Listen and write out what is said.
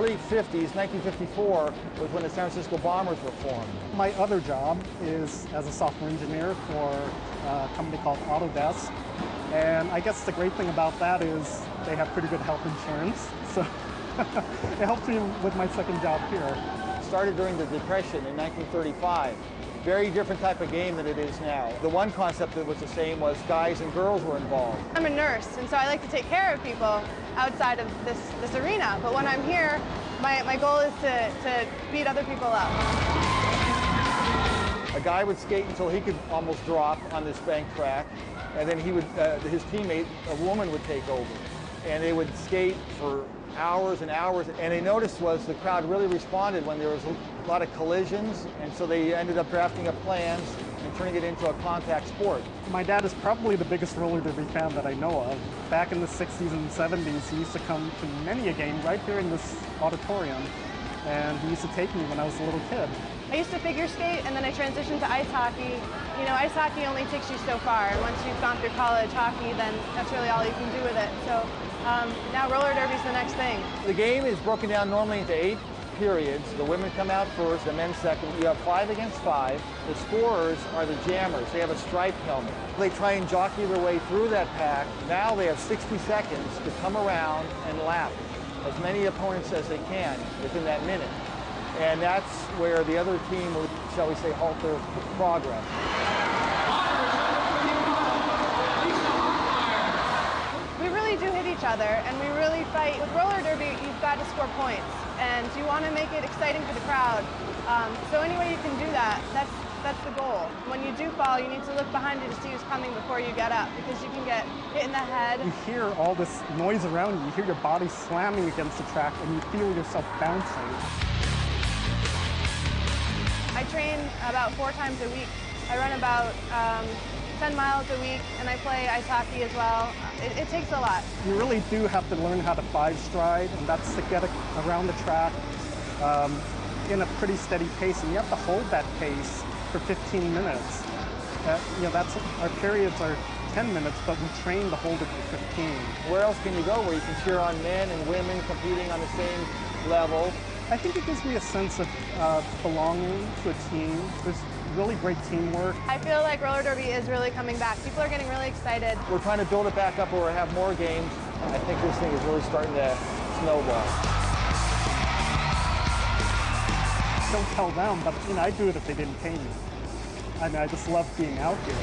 early 50s, 1954, was when the San Francisco Bombers were formed. My other job is as a software engineer for a company called Autodesk. And I guess the great thing about that is they have pretty good health insurance. So it helped me with my second job here. Started during the Depression in 1935. Very different type of game than it is now. The one concept that was the same was guys and girls were involved. I'm a nurse, and so I like to take care of people outside of this arena. But when I'm here, my goal is to beat other people up. A guy would skate until he could almost drop on this bank track, and then he would, his teammate, a woman, would take over. And they would skate for hours and hours, and they noticed was the crowd really responded when there was a lot of collisions, and so they ended up drafting up plans and turning it into a contact sport. My dad is probably the biggest roller derby fan that I know of. Back in the 60s and 70s, he used to come to many a game right here in this auditorium, and he used to take me when I was a little kid. I used to figure skate, and then I transitioned to ice hockey. You know, ice hockey only takes you so far, and once you've gone through college hockey, then that's really all you can do with it. So now roller derby's the next thing. The game is broken down normally into 8 periods. The women come out first, the men second. You have 5 against 5. The scorers are the jammers. They have a striped helmet. They try and jockey their way through that pack. Now they have 60 seconds to come around and lap as many opponents as they can within that minute. And that's where the other team would, shall we say, halt their progress. We really do hit each other, and we really fight. With roller derby, you've got to score points, and you want to make it exciting for the crowd. So any way you can do that, that's the goal. When you do fall, you need to look behind you to see who's coming before you get up, because you can get hit in the head. You hear all this noise around you. You hear your body slamming against the track, and you feel yourself bouncing. I train about 4 times a week. I run about 10 miles a week, and I play ice hockey as well. It takes a lot. You really do have to learn how to 5-stride, and that's to get around the track in a pretty steady pace, and you have to hold that pace for 15 minutes. You know, our periods are 10 minutes, but we train to hold it for 15. Where else can you go where you can cheer on men and women competing on the same level? I think it gives me a sense of belonging to a team. There's really great teamwork. I feel like roller derby is really coming back. People are getting really excited. We're trying to build it back up where we have more games. I think this thing is really starting to snowball. Don't tell them, but you know, I'd do it if they didn't pay me. I mean, I just love being out here.